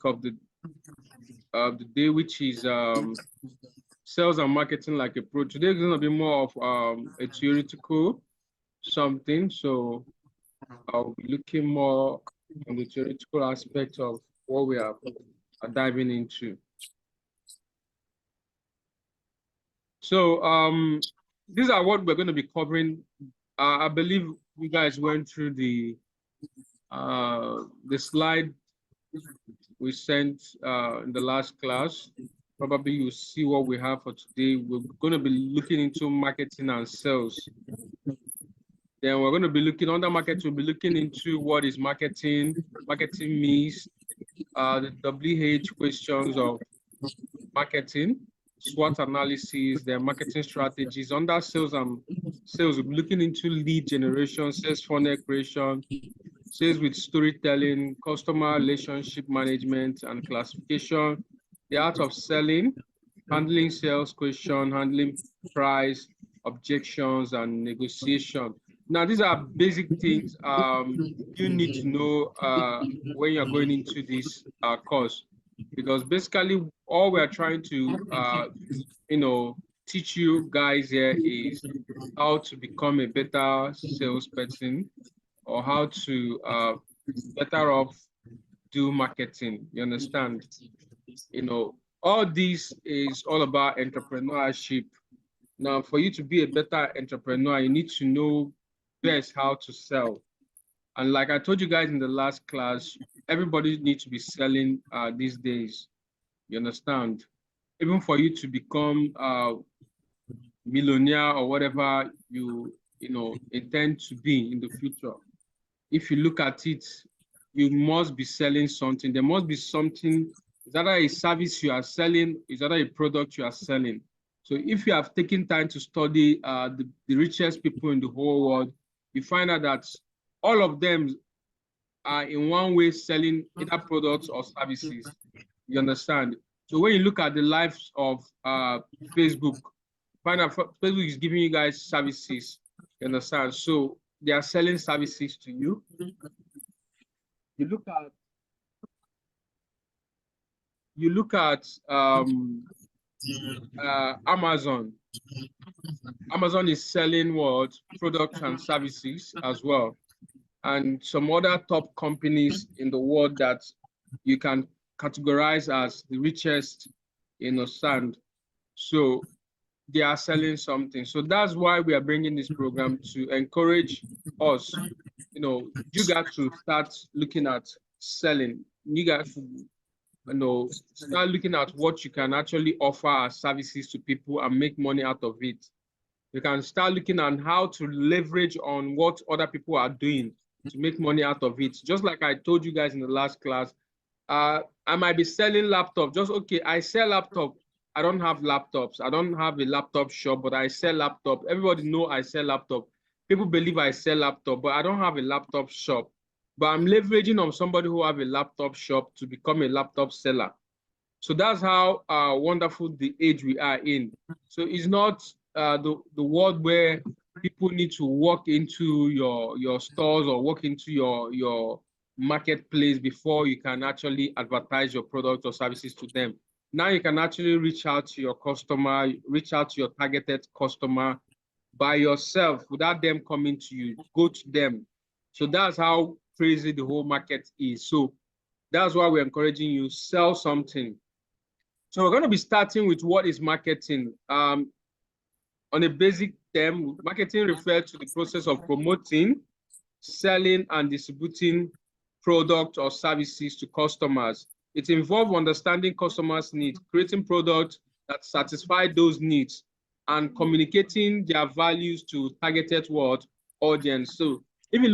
of the day, which is sales and marketing like a pro. Today is going to be more of a theoretical something. So I'll be looking more on the theoretical aspect of what we are diving into. So these are what we're going to be covering. I believe you guys went through the slide we sent in the last class. Probably you'll see what we have for today. We're going to be looking into marketing and sales. Then we're going to be looking under market. We'll be looking into what is marketing means, the WH questions of marketing, SWOT analysis, their marketing strategies. Under sales, we'll be looking into lead generation, sales funnel creation, sales with storytelling, customer relationship management and classification, the art of selling, handling sales question, handling price, objections, and negotiation. Now, these are basic things you need to know when you're going into this course, because basically all we're trying to, teach you guys here is how to become a better salesperson, or how to better off do marketing. You understand? All this is all about entrepreneurship. Now, for you to be a better entrepreneur, you need to know best how to sell. And like I told you guys in the last class, everybody needs to be selling these days. You understand? Even for you to become a millionaire or whatever you intend to be in the future, if you look at it, you must be selling something. There must be something. Is that a service you are selling? Is that a product you are selling? So if you have taken time to study the richest people in the whole world, you find out that all of them are in one way selling either products or services. You understand? So when you look at the lives of Facebook, find out Facebook is giving you guys services. You understand? So they are selling services to you. You look at Amazon. Amazon is selling what? Products and services as well. And some other top companies in the world that you can categorize as the richest in the sand. So they are selling something. So that's why we are bringing this program, to encourage us. You got to start looking at selling. You got to start looking at what you can actually offer as services to people and make money out of it. You can start looking at how to leverage on what other people are doing to make money out of it. Just like I told you guys in the last class, I might be selling laptops. I sell laptop. I don't have laptops. I don't have a laptop shop, but I sell laptop. Everybody know I sell laptop. People believe I sell laptop, but I don't have a laptop shop. But I'm leveraging on somebody who have a laptop shop to become a laptop seller. So that's how wonderful the age we are in. So it's not the world where people need to walk into your stores or walk into your marketplace before you can actually advertise your product or services to them. Now you can actually reach out to your customer, reach out to your targeted customer by yourself without them coming to you. Go to them. So that's how crazy the whole market is. So that's why we're encouraging you, sell something. So we're going to be starting with what is marketing. On a basic term, marketing refers to the process of promoting, selling, and distributing products or services to customers. It involves understanding customers' needs, creating products that satisfy those needs, and communicating their values to targeted audience. So if you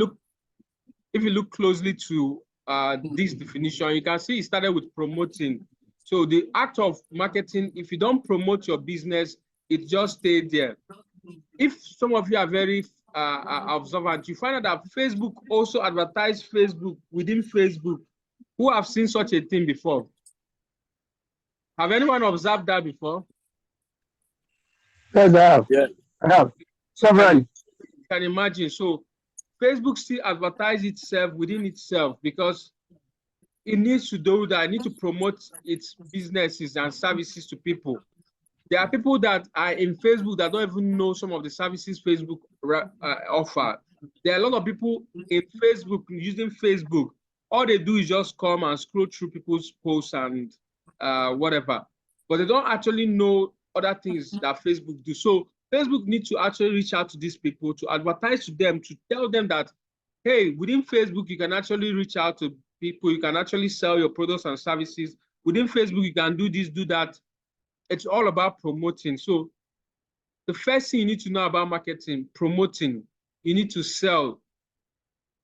look closely to this definition, you can see it started with promoting. So the act of marketing, if you don't promote your business, it just stayed there. If some of you are very observant, you find out that Facebook also advertised Facebook within Facebook. Who have seen such a thing before? Have anyone observed that before? Yes, I have. Yeah. I have. Several. You can imagine. So Facebook still advertises itself within itself, because it needs to do that. It needs to promote its businesses and services to people. There are people that are in Facebook that don't even know some of the services Facebook offer. There are a lot of people in Facebook using Facebook. All they do is just come and scroll through people's posts and whatever, but they don't actually know other things that Facebook do. So Facebook needs to actually reach out to these people, to advertise to them, to tell them that, hey, within Facebook, you can actually reach out to people. You can actually sell your products and services. Within Facebook, you can do this, do that. It's all about promoting. So the first thing you need to know about marketing, promoting, you need to sell.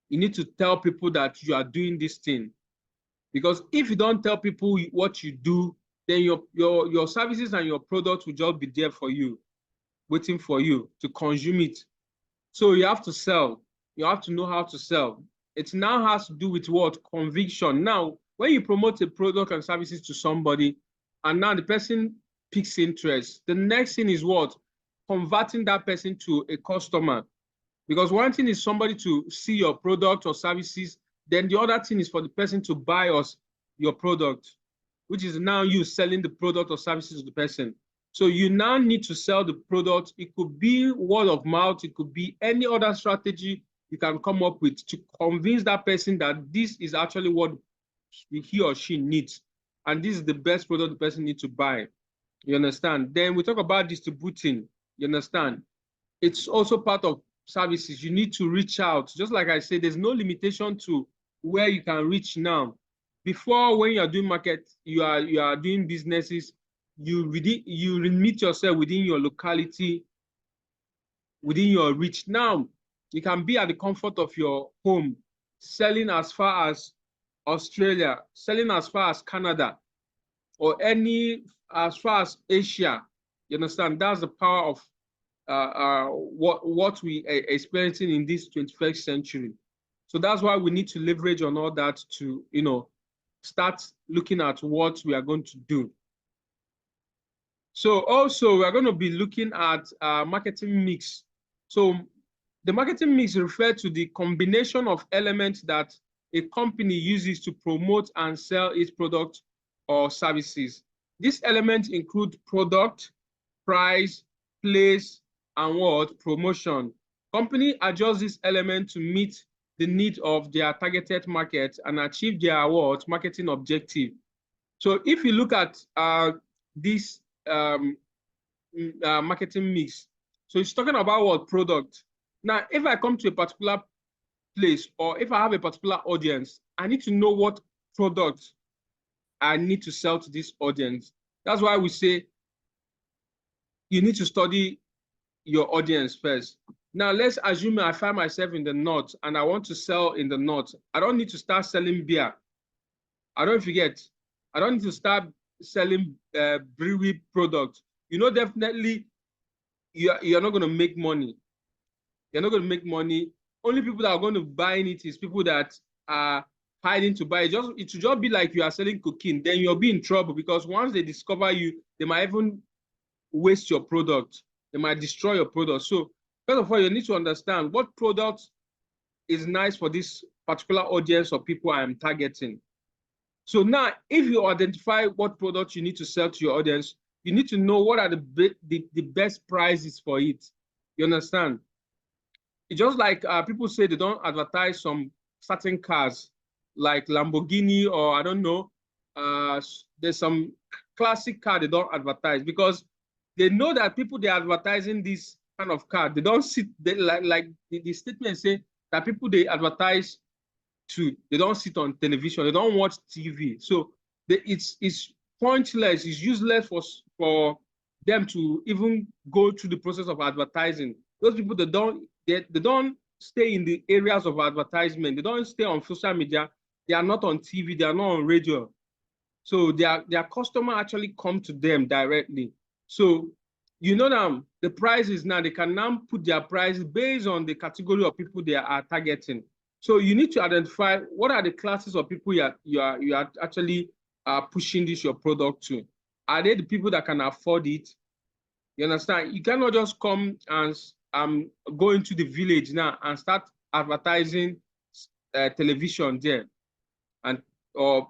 You need to tell people that you are doing this thing. Because if you don't tell people what you do, then your services and your products will just be there for you, waiting for you to consume it. So you have to sell. You have to know how to sell. It now has to do with what? Conviction. Now, when you promote a product and services to somebody, and now the person picks interest, the next thing is what? Converting that person to a customer. Because one thing is somebody to see your product or services, then the other thing is for the person to buy us your product, which is now you selling the product or services to the person. So you now need to sell the product. It could be word of mouth. It could be any other strategy you can come up with to convince that person that this is actually what he or she needs. And this is the best product the person needs to buy. You understand? Then we talk about distributing. You understand? It's also part of services. You need to reach out. Just like I said, there's no limitation to where you can reach now. Before, when you are doing market, you are doing businesses, you limit yourself within your locality, within your reach. Now, you can be at the comfort of your home, selling as far as Australia, selling as far as Canada, or as far as Asia. You understand? That's the power of what we are experiencing in this 21st century. So that's why we need to leverage on all that to, start looking at what we are going to do. So also we're going to be looking at marketing mix. So the marketing mix refers to the combination of elements that a company uses to promote and sell its product or services. These elements include product, price, place, and what? Promotion. Company adjusts this element to meet the need of their targeted market and achieve their what? Marketing objective. So if you look at this marketing mix, so it's talking about what? Product. Now, if I come to a particular place, or if I have a particular audience, I need to know what product I need to sell to this audience. That's why we say you need to study your audience first. Now, let's assume I find myself in the north and I want to sell in the north. I don't need to start selling beer. I don't forget. I don't need to start selling brewery products. Definitely you're not going to make money. You're not going to make money. Only people that are going to buy it is people that are hiding to buy it. It should just be like you are selling cocaine. Then you'll be in trouble, because once they discover you, they might even waste your product. They might destroy your product. So first of all, you need to understand what product is nice for this particular audience or people I am targeting. So now, if you identify what product you need to sell to your audience, you need to know what are the best prices for it. You understand? It's just like people say they don't advertise some certain cars like Lamborghini, or I don't know. There's some classic car they don't advertise, because they know that people they're advertising this kind of car, they don't sit, like the statement say that people they advertise to, they don't sit on television, they don't watch TV. So it's pointless, it's useless for them to even go through the process of advertising. Those people, they don't stay in the areas of advertisement. They don't stay on social media. They are not on TV. They are not on radio. So their customer actually come to them directly. So now the prices now, they can now put their prices based on the category of people they are targeting. So you need to identify what are the classes of people you are actually pushing your product to. Are they the people that can afford it? You understand? You cannot just come and go into the village now and start advertising television there. And or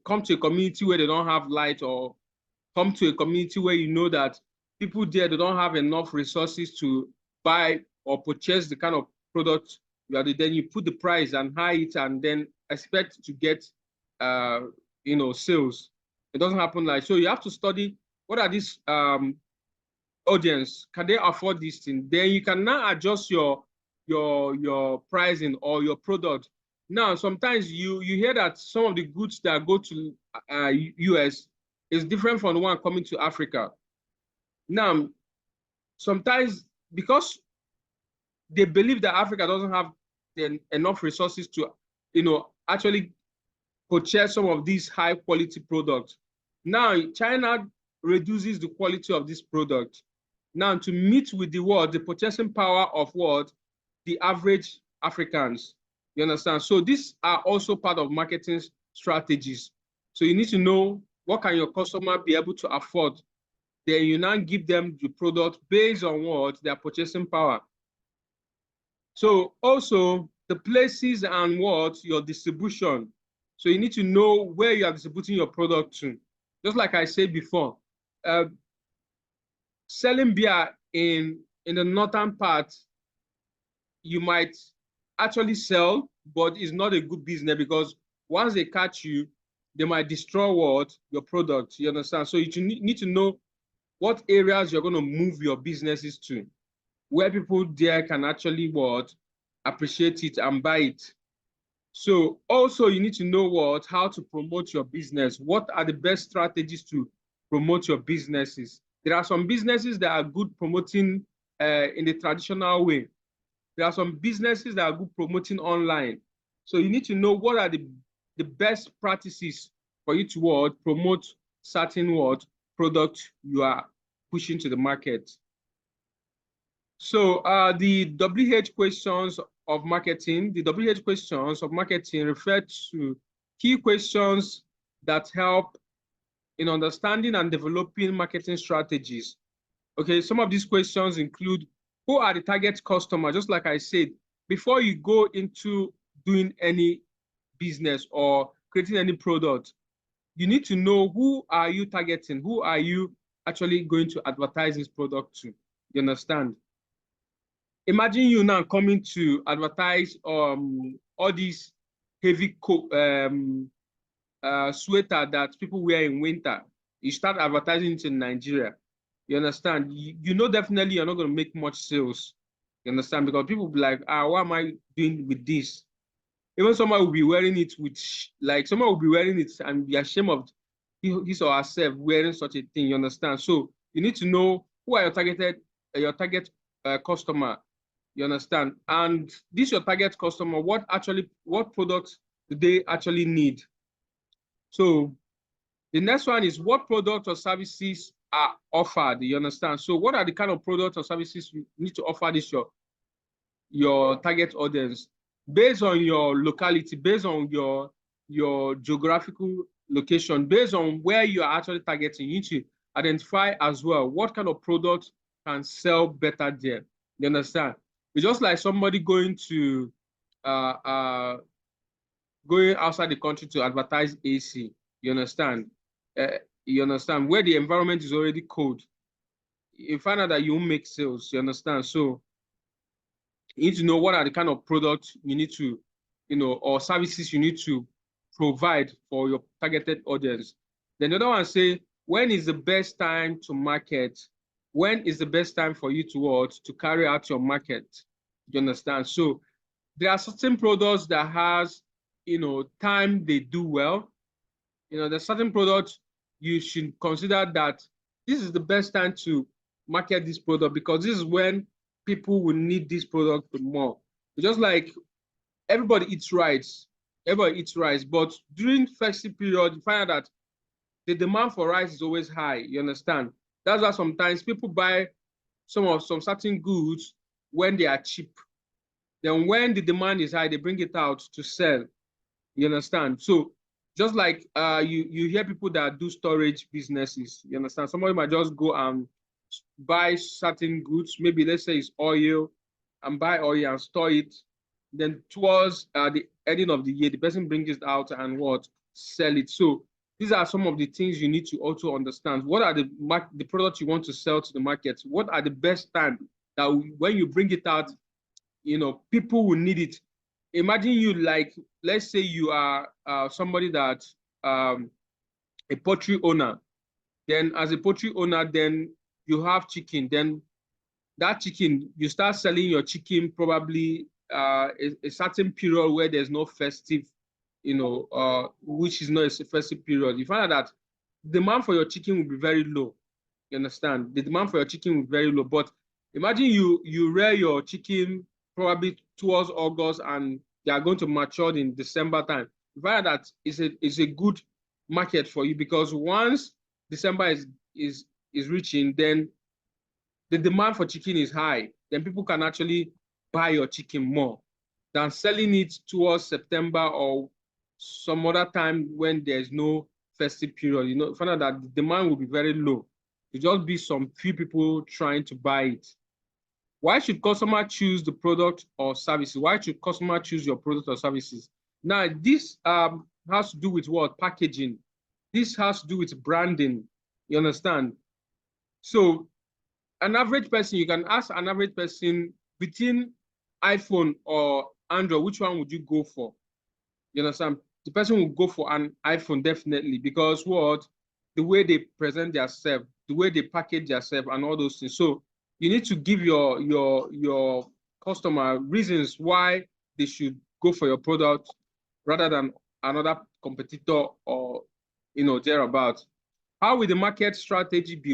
come to a community where they don't have light, or come to a community where you know that people there, they don't have enough resources to buy or purchase the kind of product you are, then you put the price and high it and then expect to get sales. It doesn't happen like so. You have to study what are these audience, can they afford this thing? Then you can now adjust your pricing or your product. Now sometimes you hear that some of the goods that go to US is different from the one coming to Africa. Now sometimes because they believe that Africa doesn't have enough resources to actually purchase some of these high quality products. Now China reduces the quality of this product. Now to meet with the purchasing power of the average Africans. You understand? So these are also part of marketing strategies. So you need to know what can your customer be able to afford. Then you now give them the product based on their purchasing power. So also the places and your distribution. So you need to know where you are distributing your product to. Just like I said before, selling beer in the northern part, you might actually sell, but it's not a good business because once they catch you, they might destroy your product. You understand? So you need to know what areas you're going to move your businesses to, where people there can actually appreciate it and buy it. So also you need to know how to promote your business. What are the best strategies to promote your businesses? There are some businesses that are good promoting in the traditional way. There are some businesses that are good promoting online. So you need to know what are the best practices for you to promote certain product you are pushing to the market. So the WH questions of marketing, refer to key questions that help in understanding and developing marketing strategies. Okay, some of these questions include, who are the target customers? Just like I said, before you go into doing any business or creating any product, you need to know who are you targeting? Who are you actually going to advertise this product to? You understand? Imagine you now coming to advertise all these heavy sweater that people wear in winter. You start advertising it in Nigeria. You understand? You know definitely you're not going to make much sales. You understand? Because people will be like, what am I doing with this? Even someone will be wearing it someone will be wearing it and be ashamed of his or herself wearing such a thing. You understand? So you need to know who are your target customer. You understand? And this your target customer, what products do they actually need? So the next one is, what products or services are offered? You understand? So what are the kind of products or services you need to offer this your target audience based on your locality, based on your geographical location, based on where you are actually targeting. You need to identify as well what kind of products can sell better there. You understand? It's just like somebody going to going outside the country to advertise AC. You understand? You understand? Where the environment is already cold, you find out that you won't make sales. You understand? So you need to know what are the kind of products you need to, or services you need to provide for your targeted audience. Then the other one say, when is the best time to market? When is the best time for you to carry out your market? You understand? So there are certain products that has, time they do well. There's certain products you should consider that this is the best time to market this product because this is when people will need this product more. Just like everybody eats rice, but during festive period, you find out that the demand for rice is always high. You understand? That's why sometimes people buy some certain goods when they are cheap. Then when the demand is high, they bring it out to sell. You understand? So just like you hear people that do storage businesses, you understand? Somebody might just go and buy certain goods, maybe let's say it's oil, and buy oil and store it. Then towards the ending of the year, the person brings it out and sell it. So these are some of the things you need to also understand. What are the products you want to sell to the market? What are the best time that when you bring it out, people will need it. Imagine you, like, let's say you are somebody that a poultry owner. Then as a poultry owner, then you have chicken. Then that chicken, you start selling your chicken probably a certain period where there's no festive, which is not a festive period. You find out that demand for your chicken will be very low. You understand? The demand for your chicken will be very low. But imagine you rear your chicken probably towards August and they are going to mature in December time. You find out that it's a good market for you, because once December is reaching, then the demand for chicken is high. Then people can actually buy your chicken more than selling it towards September or some other time when there's no festive period. Find out that the demand will be very low. It'll just be some few people trying to buy it. Why should customer choose the product or services? Why should customer choose your product or services? Now, this has to do with what? Packaging. This has to do with branding. You understand? So an average person, you can ask an average person between iPhone or Android, which one would you go for? You understand? The person will go for an iPhone definitely, because what? The way they present themselves, the way they package themselves and all those things. So you need to give your customer reasons why they should go for your product rather than another competitor or thereabout. How will the market strategy be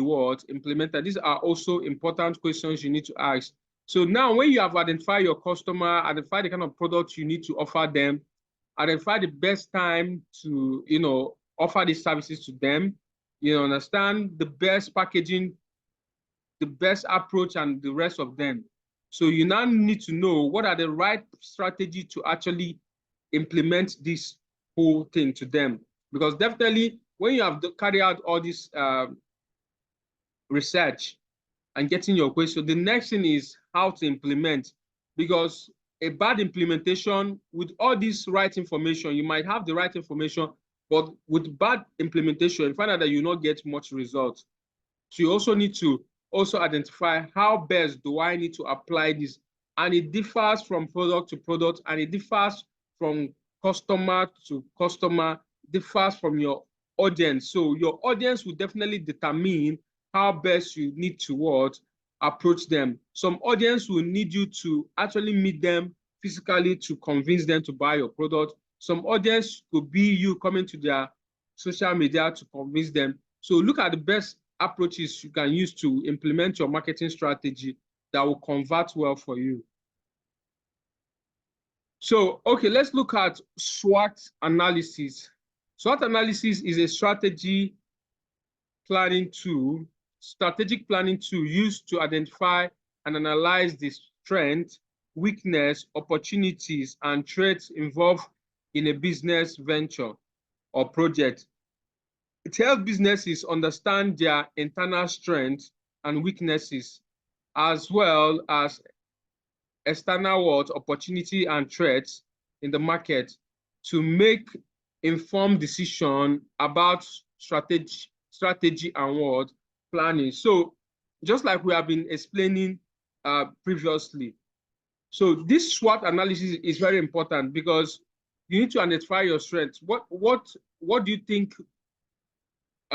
implemented? These are also important questions you need to ask. So now when you have identified your customer, identify the kind of products you need to offer them, identify the best time to offer these services to them, understand the best packaging, the best approach, and the rest of them. So you now need to know what are the right strategy to actually implement this whole thing to them. Because definitely when you have carried out all this research and getting your question, the next thing is how to implement. Because a bad implementation, with all this right information, you might have the right information, but with bad implementation, you find out that you not get much results. So you also need to identify how best do I need to apply this. And it differs from product to product, and it differs from customer to customer, differs from your audience. So your audience will definitely determine how best you need to approach them. Some audience will need you to actually meet them physically to convince them to buy your product. Some audience could be you coming to their social media to convince them. So look at the best approaches you can use to implement your marketing strategy that will convert well for you. So, okay, let's look at SWOT analysis. SWOT analysis is a strategic planning tool used to identify and analyze the strengths, weakness, opportunities, and threats involved in a business venture or project. It helps businesses understand their internal strengths and weaknesses, as well as external opportunity and threats in the market, to make informed decision about strategy and planning. So just like we have been explaining previously. So this SWOT analysis is very important because you need to identify your strengths. What do you think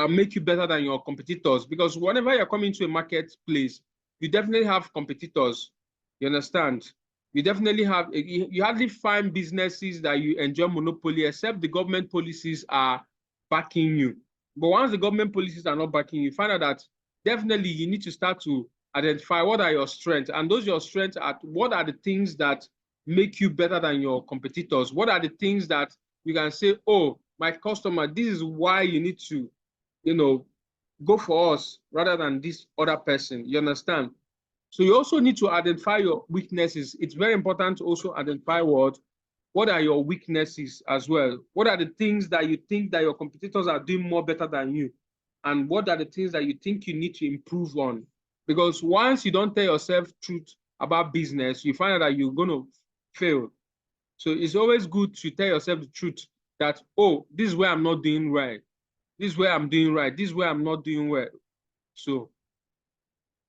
make you better than your competitors? Because whenever you're coming to a marketplace, you definitely have competitors. You understand? You definitely have, you hardly find businesses that you enjoy monopoly, except the government policies are backing you. But once the government policies are not backing you, find out that definitely you need to start to identify what are your strengths. And those your strengths are, what are the things that make you better than your competitors? What are the things that you can say, oh, my customer, this is why you need to, go for us rather than this other person. You understand? So you also need to identify your weaknesses. It's very important to also identify what are your weaknesses as well. What are the things that you think that your competitors are doing more better than you? And what are the things that you think you need to improve on? Because once you don't tell yourself truth about business, you find out that you're going to fail. So it's always good to tell yourself the truth, that, oh, this is where I'm not doing right. This is where I'm doing right. This is where I'm not doing well. So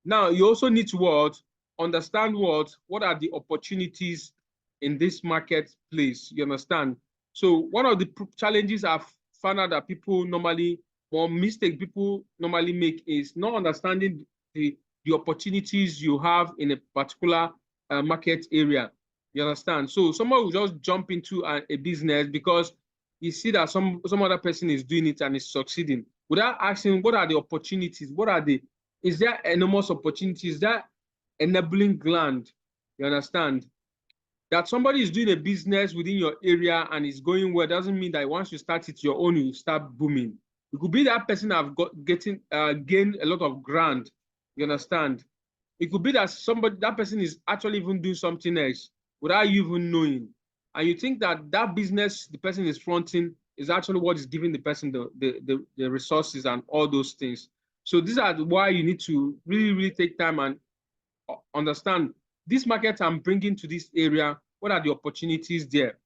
now you also need to understand what are the opportunities in this marketplace. You understand? So one of the challenges I've found out that people normally, or mistake people normally make, is not understanding the opportunities you have in a particular market area. You understand? So someone will just jump into a business because you see that some other person is doing it and is succeeding, without asking what are the opportunities, is there enormous opportunities, that enabling gland, you understand? That somebody is doing a business within your area and is going well doesn't mean that once you start it, your own will start booming. It could be that person have gained a lot of ground, you understand? It could be that that person is actually even doing something else without you even knowing. And you think that that business the person is fronting is actually what is giving the person the resources and all those things. So these are why you need to really, really take time and understand this market I'm bringing to this area. What are the opportunities there?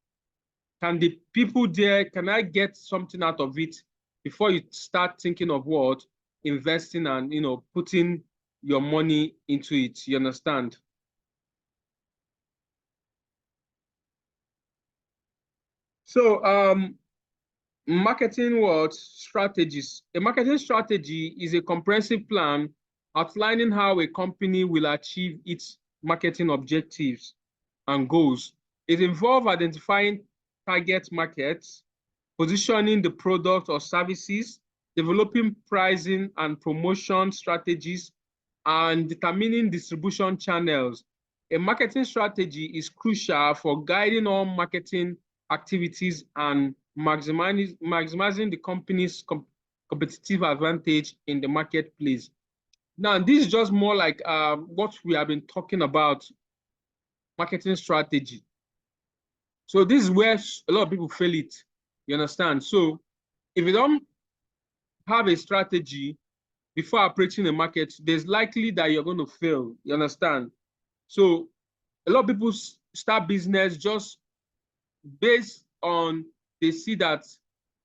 Can the people there, can I get something out of it before you start thinking of investing and, putting your money into it? You understand? So marketing strategies. A marketing strategy is a comprehensive plan outlining how a company will achieve its marketing objectives and goals. It involves identifying target markets, positioning the product or services, developing pricing and promotion strategies, and determining distribution channels. A marketing strategy is crucial for guiding all marketing activities and maximizing the company's competitive advantage in the marketplace. Now, this is just more like what we have been talking about, marketing strategy. So this is where a lot of people fail it, you understand? So if you don't have a strategy before approaching the market, there's likely that you're going to fail, you understand? So a lot of people start business just based on, they see that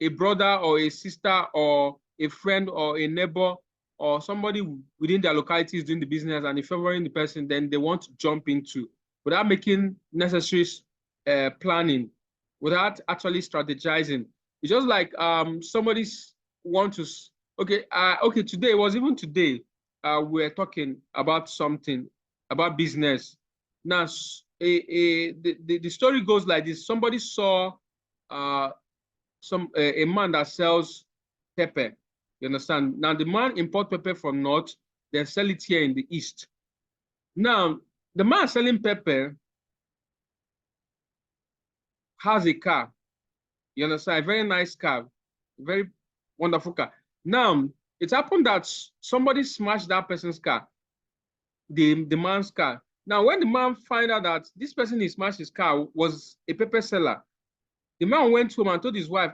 a brother or a sister or a friend or a neighbor or somebody within their locality is doing the business, and if favoring the person, then they want to jump into without making necessary planning, without actually strategizing. It's just like somebody want to, okay, today, it was even today, we're talking about something, about business. Now, the story goes like this. Somebody saw a man that sells pepper. You understand? Now, the man import pepper from north, then sell it here in the east. Now, the man selling pepper has a car. You understand? A very nice car, very wonderful car. Now, it happened that somebody smashed that person's car, the man's car. Now, when the man found out that this person he smashed his car was a pepper seller, the man went home and told his wife,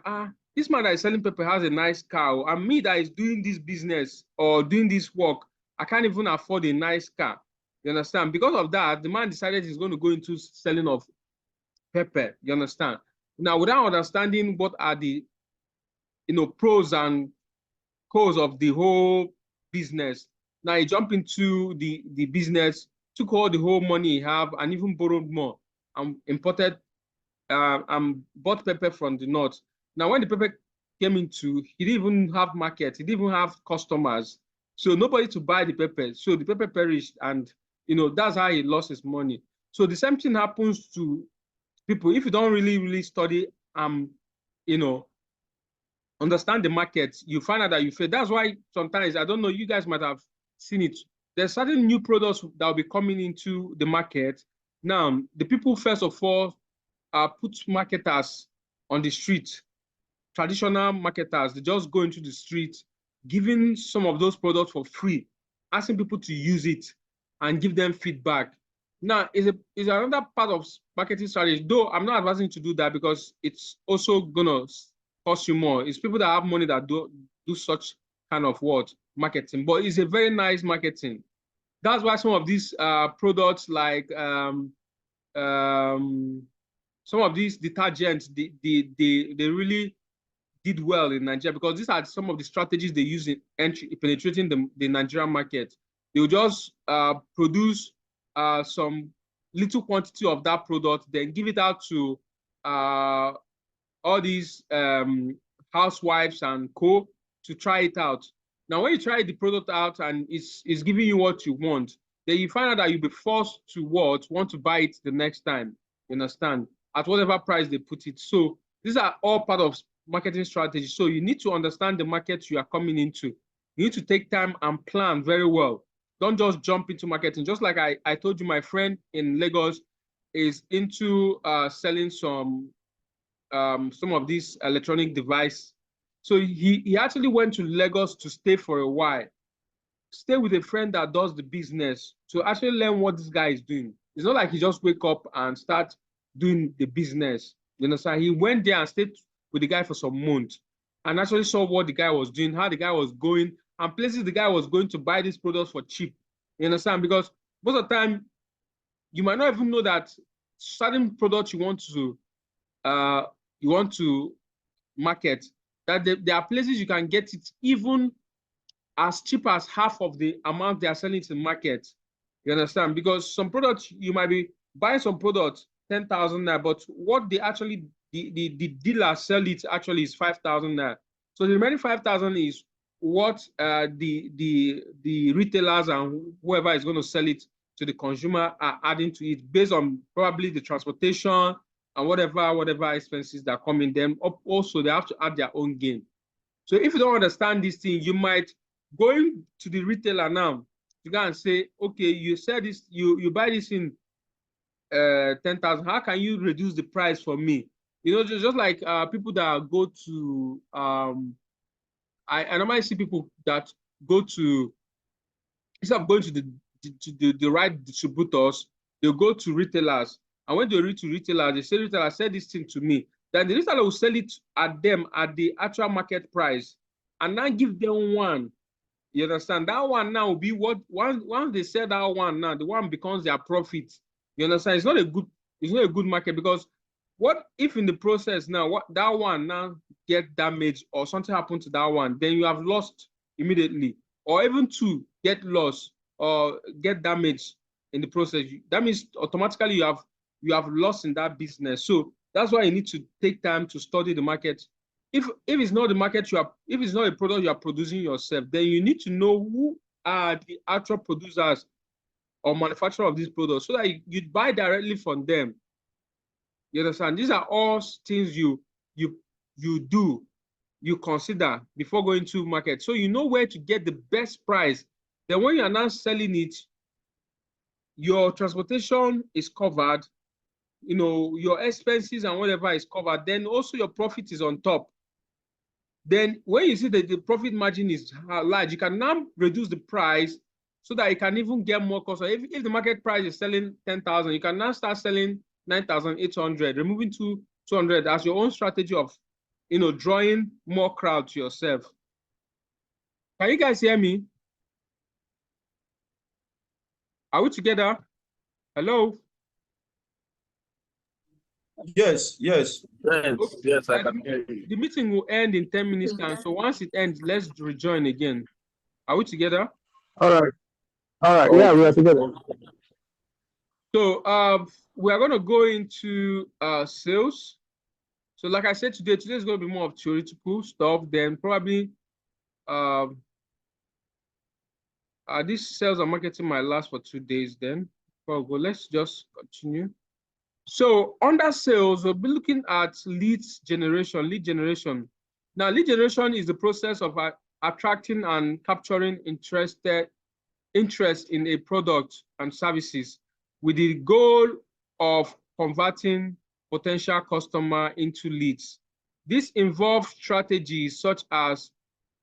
this man that is selling pepper has a nice car, and me that is doing this business or doing this work, I can't even afford a nice car. You understand? Because of that, the man decided he's going to go into selling of pepper. You understand? Now, without understanding what are the pros and cons of the whole business, now he jumped into the business, took all the whole money he have, and even borrowed more, and imported and bought pepper from the north. Now, when the pepper came into, he didn't even have market, he didn't even have customers, so nobody to buy the pepper. So the pepper perished, and that's how he lost his money. So the same thing happens to people if you don't really study, understand the market. You find out that you fail. That's why sometimes, I don't know, you guys might have seen it. There's certain new products that will be coming into the market. Now, the people first of all put marketers on the street, traditional marketers. They just go into the street, giving some of those products for free, asking people to use it and give them feedback. Now, is another part of marketing strategy, though I'm not advising you to do that because it's also gonna cost you more. It's people that have money that do such kind of marketing, but it's a very nice marketing. That's why some of these products like some of these detergents, they really did well in Nigeria because these are some of the strategies they use in penetrating the Nigerian market. They will just produce some little quantity of that product, then give it out to all these housewives and co to try it out. Now, when you try the product out and it's giving you what you want, then you find out that you'll be forced to want to buy it the next time. You understand? At whatever price they put it. So these are all part of marketing strategy. So you need to understand the market you are coming into. You need to take time and plan very well. Don't just jump into marketing. Just like I told you, my friend in Lagos is into selling some of these electronic device. So he actually went to Lagos to stay for a while, stay with a friend that does the business to actually learn what this guy is doing. It's not like he just wake up and start doing the business. You understand? He went there and stayed with the guy for some months and actually saw what the guy was doing, how the guy was going, and places the guy was going to buy these products for cheap. You understand? Because most of the time, you might not even know that certain products you want to market, that there are places you can get it even as cheap as half of the amount they are selling to the market. You understand? Because some products, you might be buying some products 10,000 naira, but what they actually, the dealer sell it actually is 5,000 naira. So the remaining 5,000 is what the retailers and whoever is going to sell it to the consumer are adding to it based on probably the transportation and whatever expenses that come in them. Also, they have to add their own gain. So if you don't understand this thing, you might going to the retailer now to go and say, okay, you said this, you buy this in 10,000. How can you reduce the price for me? You know, just like people that go to I normally see people that go to, instead of going to the right distributors, they'll go to retailers. And when they reach to retailers, they say, retailer said this thing to me. Then the retailer will sell it at them at the actual market price and now give them one. You understand? That one now will be what, once they sell that one now, the one becomes their profit. You understand? It's not a good market, because what if in the process now, that one now get damaged or something happened to that one, then you have lost immediately, or even two get lost or get damaged in the process. That means automatically you have lost in that business. So that's why you need to take time to study the market. If it's not the market if it's not a product you are producing yourself, then you need to know who are the actual producers or manufacturer of these products so that you buy directly from them. You understand? These are all things you consider before going to market. So you know where to get the best price. Then when you are now selling it, your transportation is covered, you know, your expenses and whatever is covered. Then also your profit is on top. Then when you see that the profit margin is large, you can now reduce the price so that you can even get more customer. If the market price is selling 10,000, you can now start selling 9,800, removing 200 as your own strategy of, you know, drawing more crowd to yourself. Can you guys hear me? Are we together? Hello? Yes. Okay. Yes, I can hear you. The meeting will end in 10 minutes time. So once it ends, let's rejoin again. Are we together? All right. Yeah, we are together. So we are going to go into sales. So like I said, today is going to be more of theoretical stuff. Then probably this sales and marketing might last for 2 days then. Well, let's just continue. So under sales, we'll be looking at lead generation. Now, lead generation is the process of attracting and capturing interest in a product and services with the goal of converting potential customer into leads. This involves strategies such as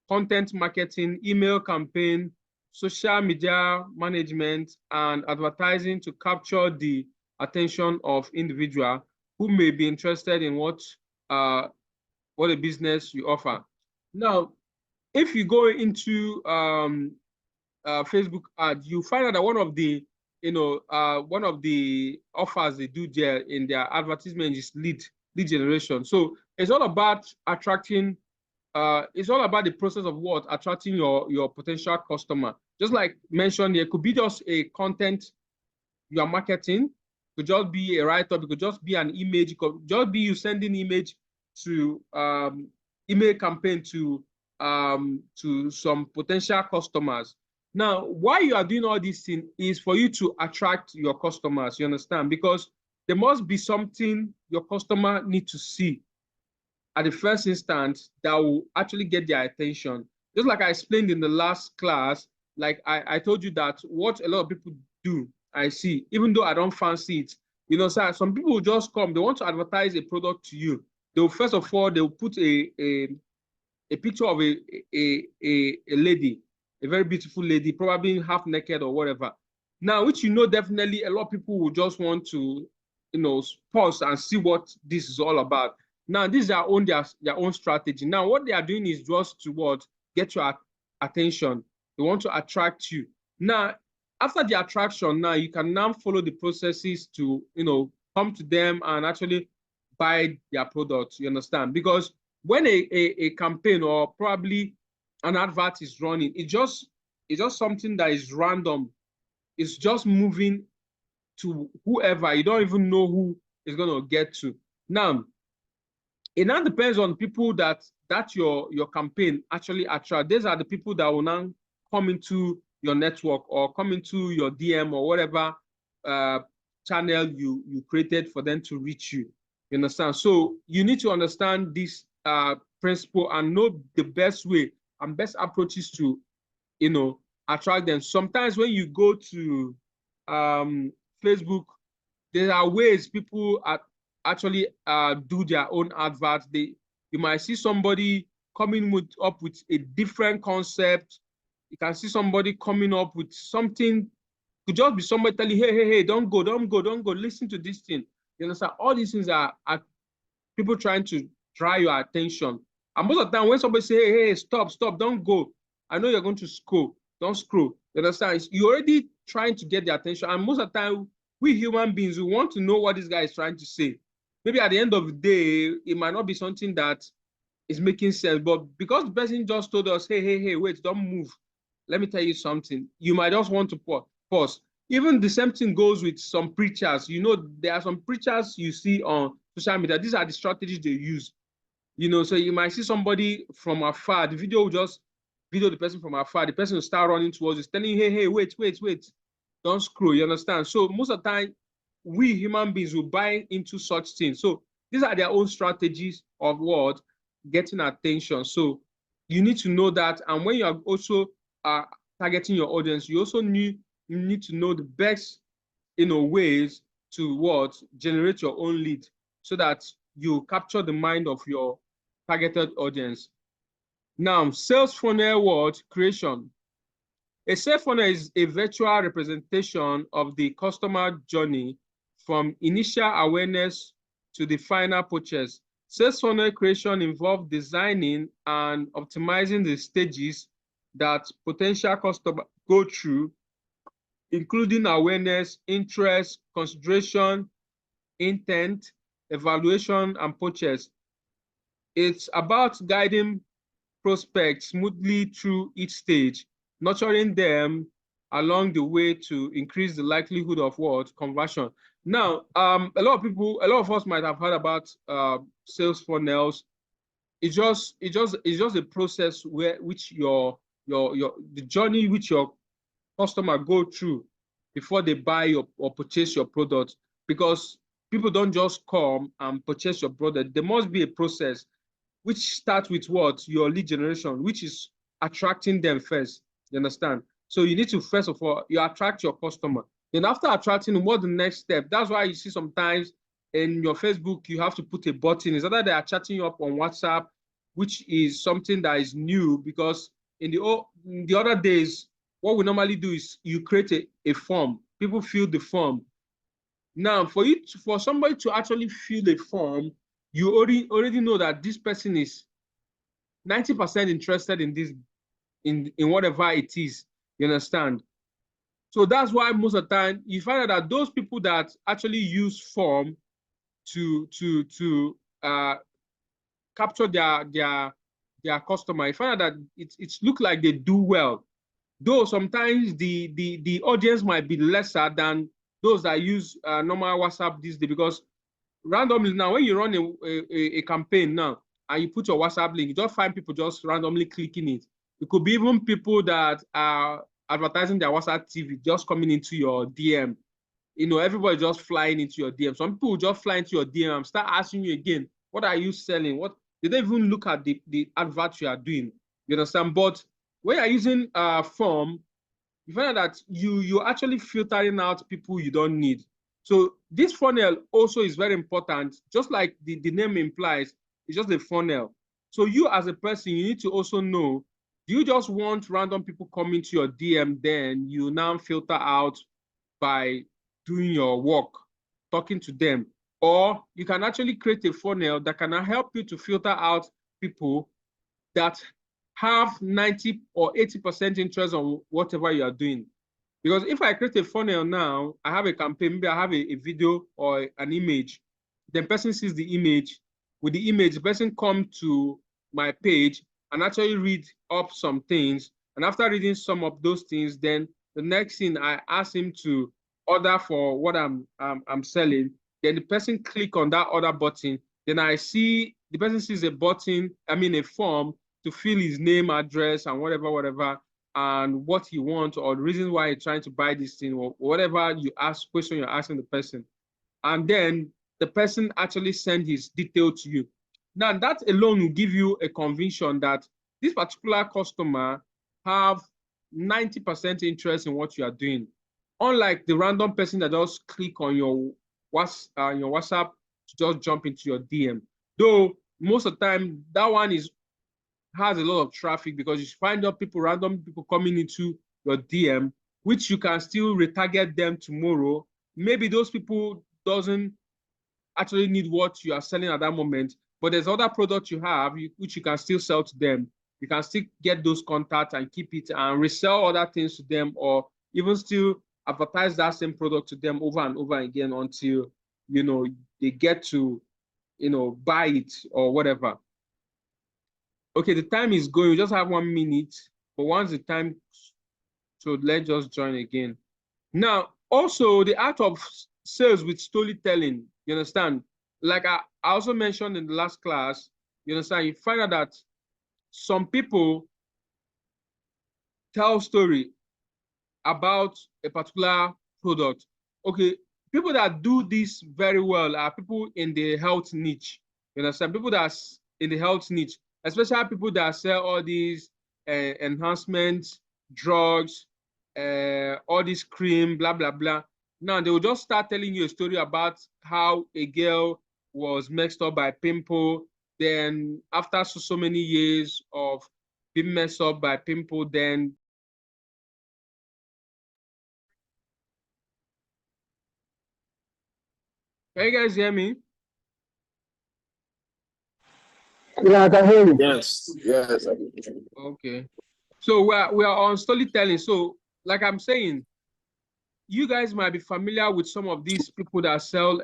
content marketing, email campaign, social media management, and advertising to capture the attention of individuals who may be interested in what a business you offer. Now, if you go into Facebook ad, you find out that one of the one of the offers they do there in their advertisement is lead generation. So it's all about attracting. It's all about the process of what attracting your potential customer. Just like mentioned, it could be just a content you are marketing, it could just be a write-up, it could just be an image, it could just be you sending image to email campaign to some potential customers. Now, why you are doing all these things is for you to attract your customers, you understand? Because there must be something your customer need to see at the first instance that will actually get their attention. Just like I explained in the last class, like I told you that what a lot of people do, I see, even though I don't fancy it, sir, some people will just come, they want to advertise a product to you. They'll first of all, they'll put a picture of a lady, a very beautiful lady, probably half naked or whatever. Now, which definitely a lot of people will just want to, pause and see what this is all about. Now, this is their own strategy. Now, what they are doing is just to get your attention. They want to attract you. Now, after the attraction, now you can now follow the processes to, come to them and actually buy their products. You understand? Because when a campaign or probably an advert is running, it's just something that is random. It's just moving to whoever. You don't even know who is going to get to. Now, it now depends on people that your campaign actually attract. These are the people that will now come into your network or come into your DM or whatever channel you created for them to reach you. You understand? So you need to understand this principle and know the best way and best approaches to, attract them. Sometimes when you go to Facebook, there are ways people actually do their own adverts. You might see somebody coming up with a different concept. You can see somebody coming up with something. It could just be somebody telling you, hey, don't go, listen to this thing. You understand? All these things are people trying to draw your attention. And most of the time, when somebody say, hey, stop, don't go. I know you're going to scroll. Don't scroll. You understand? You're already trying to get the attention. And most of the time, we human beings, we want to know what this guy is trying to say. Maybe at the end of the day, it might not be something that is making sense. But because the person just told us, hey, wait, don't move. Let me tell you something. You might just want to pause. Even the same thing goes with some preachers. There are some preachers you see on social media. These are the strategies they use. So you might see somebody from afar. The video will just video the person from afar. The person will start running towards you, telling you, hey, wait. Don't scroll. You understand? So most of the time, we human beings will buy into such things. So these are their own strategies of what? Getting attention. So you need to know that. And when you are also targeting your audience, you also need to know the best, ways to what? Generate your own lead so that you capture the mind of your targeted audience. Now, sales funnel creation. A sales funnel is a virtual representation of the customer journey from initial awareness to the final purchase. Sales funnel creation involves designing and optimizing the stages that potential customers go through, including awareness, interest, consideration, intent, evaluation, and purchase. It's about guiding prospects smoothly through each stage, nurturing them along the way to increase the likelihood of conversion. Now, a lot of us might have heard about sales funnels. It's just a process which the journey which your customer go through before they buy or purchase your product, because people don't just come and purchase your product. There must be a process which starts with your lead generation, which is attracting them first. You understand? So you need to, first of all, you attract your customer. Then after attracting, what's the next step? That's why you see sometimes in your Facebook, you have to put a button. It's either they are chatting you up on WhatsApp, which is something that is new, because in the other days, what we normally do is you create a form. People fill the form. Now, for somebody to actually fill the form, you already know that this person is 90% interested in this, in whatever it is. You understand? So that's why most of the time you find out that those people that actually use form to capture their customer, you find out that it's look like they do well. Though sometimes the audience might be lesser than those that use normal WhatsApp these days, because randomly now, when you run a campaign now and you put your WhatsApp link, you just find people just randomly clicking it. It could be even people that are advertising their WhatsApp TV just coming into your DM. You know, everybody just flying into your DM. Some people just fly into your DM and start asking you again, what are you selling? What, they don't even look at the advert you are doing. You understand? But when you're using form, you find out that you're actually filtering out people you don't need. So this funnel also is very important, just like the name implies, it's just a funnel. So you as a person, you need to also know, do you just want random people coming to your DM, then you now filter out by doing your work, talking to them? Or you can actually create a funnel that can help you to filter out people that have 90 or 80% interest on whatever you are doing. Because if I create a funnel now, I have a campaign, maybe I have a video or an image, then person sees the image. With the image, the person come to my page and actually read up some things. And after reading some of those things, then the next thing I ask him to order for what I'm selling. Then the person click on that order button. Then I see the person sees a button, a form to fill his name, address, and whatever, and what he wants, or the reason why he's trying to buy this thing, or whatever you ask, question you're asking the person. And then the person actually send his detail to you. Now that alone will give you a conviction that this particular customer have 90% interest in what you are doing. Unlike the random person that just click on your WhatsApp to just jump into your DM. Though most of the time that one has a lot of traffic, because you find out random people coming into your DM, which you can still retarget them tomorrow. Maybe those people doesn't actually need what you are selling at that moment, but there's other products you have which you can still sell to them. You can still get those contacts and keep it and resell other things to them, or even still advertise that same product to them over and over again until they get to buy it or whatever. Okay, the time is going. We just have 1 minute, but once the time, so let's just join again. Now, also the art of sales with storytelling, you understand? Like I also mentioned in the last class, you understand, you find out that some people tell story about a particular product. Okay, people that do this very well are people in the health niche. You understand? People that's in the health niche, especially people that sell all these enhancements, drugs, all this cream, blah, blah, blah. Now, they will just start telling you a story about how a girl was messed up by pimple. Then after so many years of being messed up by pimple, then can you guys hear me? Yeah, I can hear you. Yes. Okay. So we are on storytelling. So like I'm saying, you guys might be familiar with some of these people that sell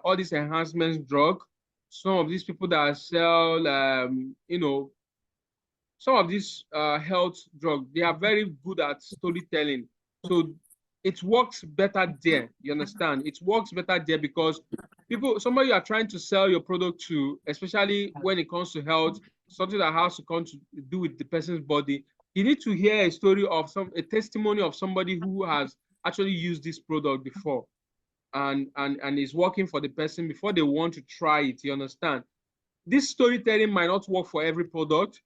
all these enhancements drug, some of these people that sell some of these health drugs. They are very good at storytelling. So it works better there. You understand? It works better there because somebody you are trying to sell your product to, especially when it comes to health, something that has to come to do with the person's body, you need to hear a story of a testimony of somebody who has actually used this product before and is working for the person before they want to try it. You understand? This storytelling might not work for every product,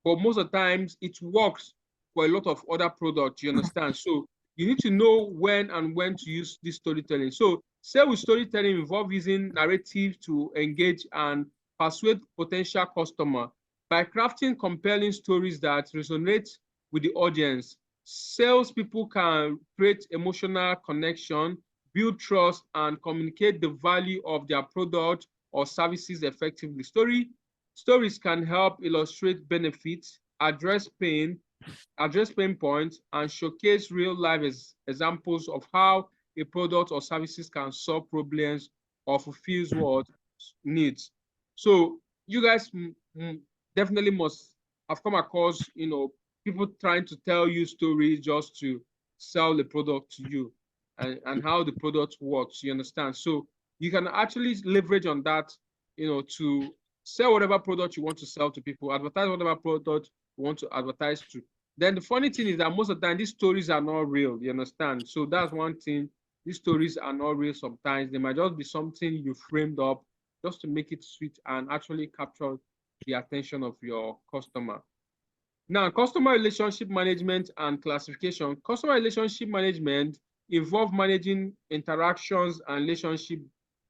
but most of the times it works for a lot of other products. You understand? So you need to know when to use this storytelling. So sales with storytelling involve using narrative to engage and persuade potential customer. By crafting compelling stories that resonate with the audience, salespeople can create emotional connection, build trust, and communicate the value of their product or services effectively. Stories can help illustrate benefits, address pain, address pain points, and showcase real-life examples of how a product or services can solve problems or fulfills what needs. So you guys definitely must have come across, people trying to tell you stories just to sell the product to you and how the product works, you understand? So you can actually leverage on that, to sell whatever product you want to sell to people, advertise whatever product you want to advertise to. Then the funny thing is that most of the time, these stories are not real, you understand? So that's one thing. These stories are not real sometimes. They might just be something you framed up just to make it sweet and actually capture the attention of your customer. Now, customer relationship management and classification. Customer relationship management involve managing interactions and relationship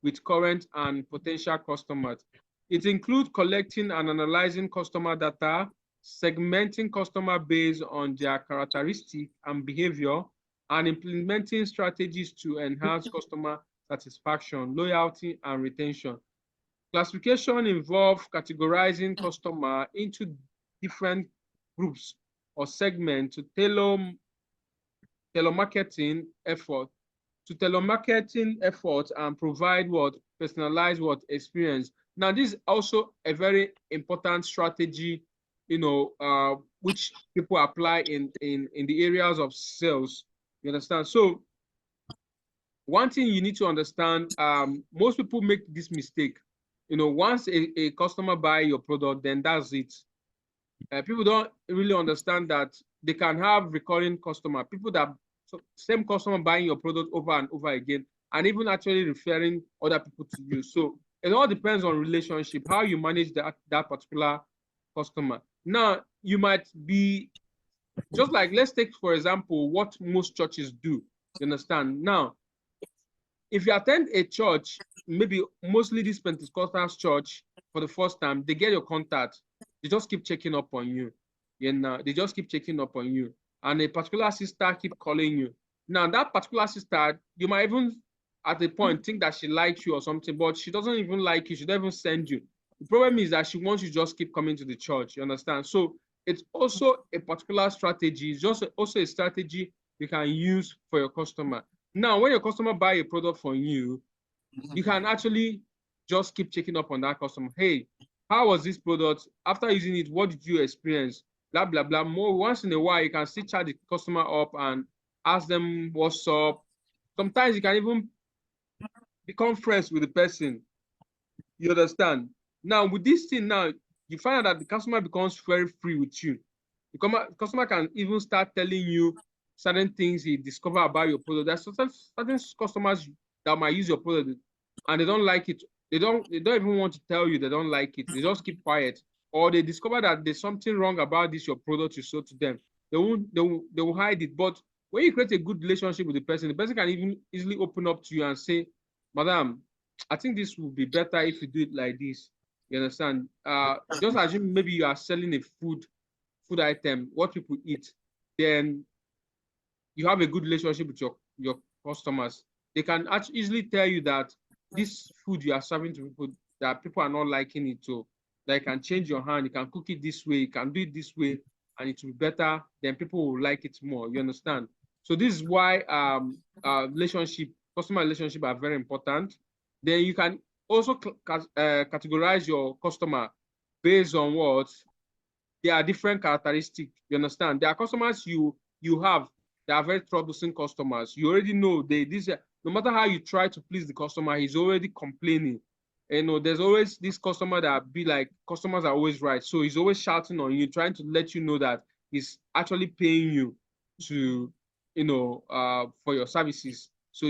with current and potential customers. It includes collecting and analyzing customer data, segmenting customer based on their characteristics and behavior, and implementing strategies to enhance customer satisfaction, loyalty, and retention. Classification involves categorizing customer into different groups or segments to tailor marketing effort and provide personalized experience. Now, this is also a very important strategy, which people apply in the areas of sales. You understand? So one thing you need to understand, most people make this mistake. Once a customer buy your product, then that's it. People don't really understand that they can have recurring customer, people that same customer buying your product over and over again, and even actually referring other people to you. So it all depends on relationship, how you manage that particular customer. Now, you might be just like, let's take, for example, what most churches do. You understand? Now, if you attend a church, maybe mostly this Pentecostal church for the first time, they get your contact. They just keep checking up on you. They just keep checking up on you. And a particular sister keep calling you. Now, that particular sister, you might even at a point think that she likes you or something, but she doesn't even like you. She doesn't even send you. The problem is that she wants you to just keep coming to the church. You understand? So it's also a particular strategy. It's just also a strategy you can use for your customer. Now, when your customer buy a product from you, you can actually just keep checking up on that customer. Hey, how was this product? After using it, what did you experience? Blah, blah, blah. More once in a while, you can still chat the customer up and ask them what's up. Sometimes you can even become friends with the person. You understand? Now, with this thing now, you find out that the customer becomes very free with you. The customer can even start telling you certain things he discovered about your product. There's certain customers that might use your product and they don't like it. They don't even want to tell you they don't like it. They just keep quiet. Or they discover that there's something wrong about this, your product you sold to them. They will hide it. But when you create a good relationship with the person can even easily open up to you and say, Madam, I think this would be better if you do it like this. You understand? Just assume maybe you are selling a food item, what people eat, then you have a good relationship with your customers. They can actually easily tell you that this food you are serving to people, that people are not liking it, so that you can change your hand, you can cook it this way, you can do it this way, and it will be better, then people will like it more. You understand? So this is why customer relationship are very important. Then you can also categorize your customer based on what there are different characteristics. You understand? There are customers you have that are very troublesome customers. You already know no matter how you try to please the customer, he's already complaining. There's always this customer that be like, customers are always right. So he's always shouting on you, trying to let you know that he's actually paying you to, for your services. So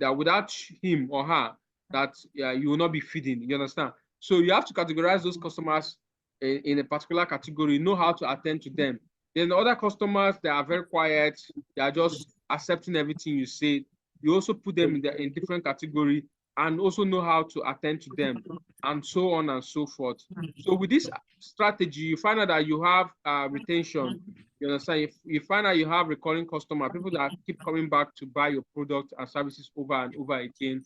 that without him or her, that you will not be feeding. You understand? So you have to categorize those customers in a particular category, know how to attend to them. Then the other customers, they are very quiet. They are just accepting everything you say. You also put them in different category and also know how to attend to them, and so on and so forth. So with this strategy, you find out that you have retention. You understand? You find out you have recurring customer, people that keep coming back to buy your product and services over and over again,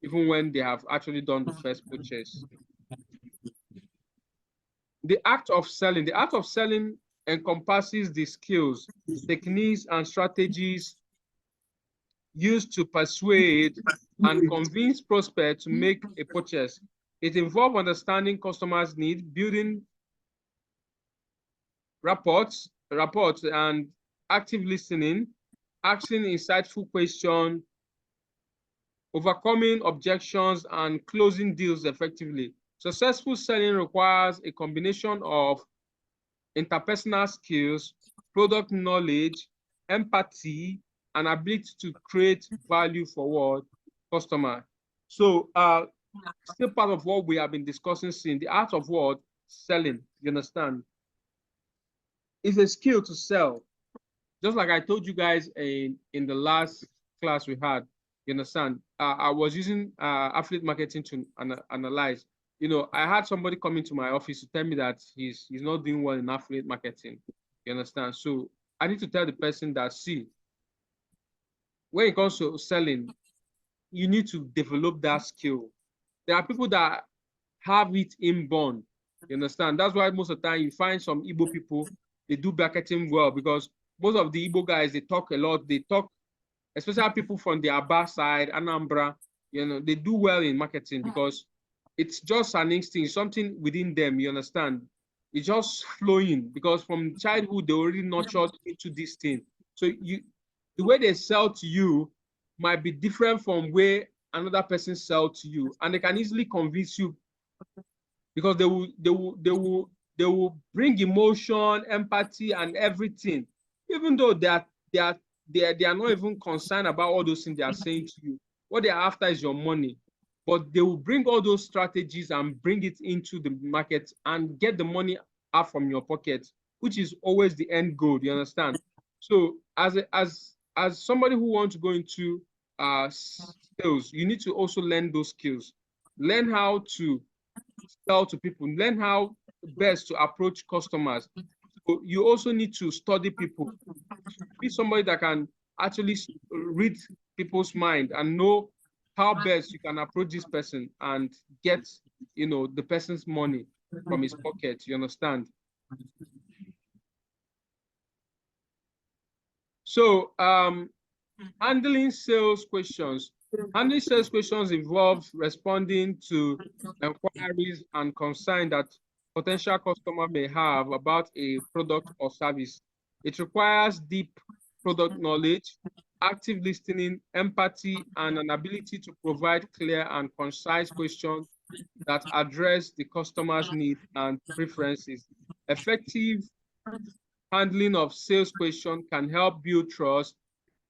even when they have actually done the first purchase. The act of selling encompasses the skills, techniques, and strategies used to persuade and convince prospects to make a purchase. It involves understanding customers' needs, building rapports, and active listening, asking insightful questions, overcoming objections, and closing deals effectively. Successful selling requires a combination of interpersonal skills, product knowledge, empathy, and ability to create value for what customer. So still part of what we have been discussing since, the art of what? Selling, you understand? It's a skill to sell. Just like I told you guys in the last class we had, you understand? I was using affiliate marketing to analyze. You know, I had somebody come into my office to tell me that he's not doing well in affiliate marketing. You understand? So I need to tell the person that, see, when it comes to selling, you need to develop that skill. There are people that have it inborn. You understand? That's why most of the time you find some Igbo people, they do marketing well, because most of the Igbo guys, they talk a lot. They talk, especially people from the Aba side, Anambra, you know, they do well in marketing because it's just an instinct, something within them, you understand? It's just flowing because from childhood, they already nurtured into this thing. So the way they sell to you might be different from where another person sells to you, and they can easily convince you because they will bring emotion, empathy, and everything, even though they are not even concerned about all those things they are saying to you. What they are after is your money, but they will bring all those strategies and bring it into the market and get the money out from your pocket, which is always the end goal. You understand? So as somebody who wants to go into sales, you need to also learn those skills. Learn how to sell to people. Learn how best to approach customers. So you also need to study people. Be somebody that can actually read people's mind and know how best you can approach this person and get, you know, the person's money from his pocket. You understand? So handling sales questions. Handling sales questions involves responding to inquiries and concerns that potential customer may have about a product or service. It requires deep product knowledge, active listening, empathy, and an ability to provide clear and concise questions that address the customer's needs and preferences. Effective handling of sales questions can help build trust,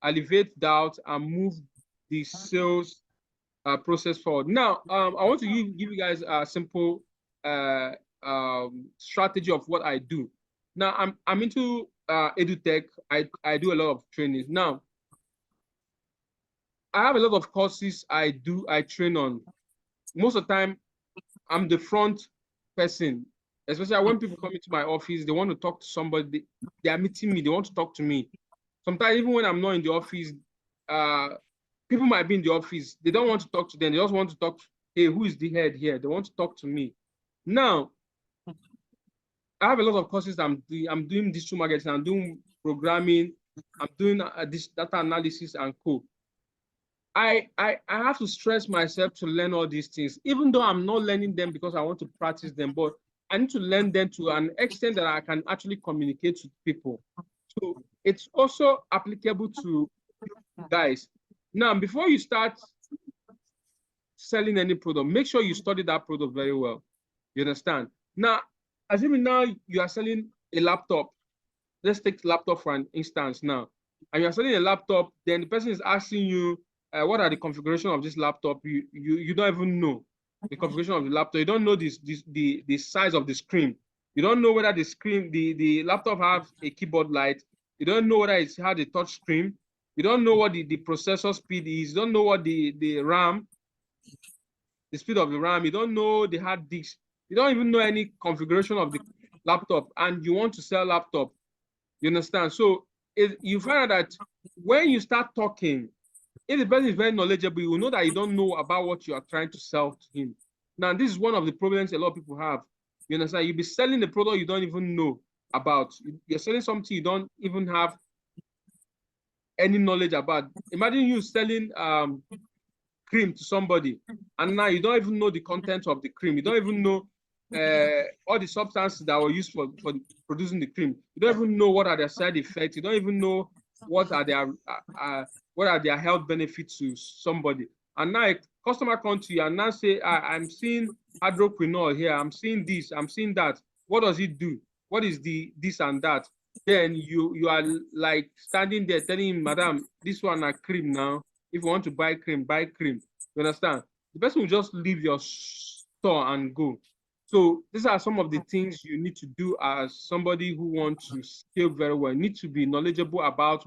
alleviate doubt, and move the sales process forward. Now, I want to give you guys a simple strategy of what I do. Now, I'm into edutech. I do a lot of trainings. Now, I have a lot of courses I train on. Most of the time, I'm the front person, especially when people come into my office, they want to talk to somebody, they are meeting me, they want to talk to me. Sometimes even when I'm not in the office, people might be in the office, they don't want to talk to them, they just want to talk, hey, who is the head here? They want to talk to me. Now, I have a lot of courses I'm doing digital marketing, I'm doing programming, I'm doing this data analysis and co. I have to stress myself to learn all these things, even though I'm not learning them because I want to practice them, but I need to learn them to an extent that I can actually communicate with people. So it's also applicable to guys. Now, before you start selling any product, make sure you study that product very well. You understand? Now, assuming now you are selling a laptop, let's take laptop for an instance now, and you are selling a laptop, then the person is asking you, what are the configuration of this laptop? You don't even know the configuration of the laptop. You don't know the size of the screen. You don't know whether the laptop have a keyboard light. You don't know whether it's had a touch screen. You don't know what the processor speed is. You don't know what the RAM, the speed of the RAM. You don't know the hard disk. You don't even know any configuration of the laptop, and you want to sell laptop. You understand? So you find out that when you start talking, if the person is very knowledgeable, you will know that you don't know about what you are trying to sell to him. Now, this is one of the problems a lot of people have. You understand? You'll be selling the product you don't even know. about. You're selling something you don't even have any knowledge about. Imagine you selling cream to somebody, and now you don't even know the content of the cream. You don't even know all the substances that were used for producing the cream. You don't even know what are their side effects. You don't even know what are their health benefits to somebody. And now a customer comes to you and now say, I'm seeing hydroquinol here. I'm seeing this. I'm seeing that. What does it do? What is the this and that? Then you are like standing there telling him, Madam, this one are cream now. If you want to buy cream, buy cream. You understand? The person will just leave your store and go. So these are some of the things you need to do as somebody who wants to scale very well. You need to be knowledgeable about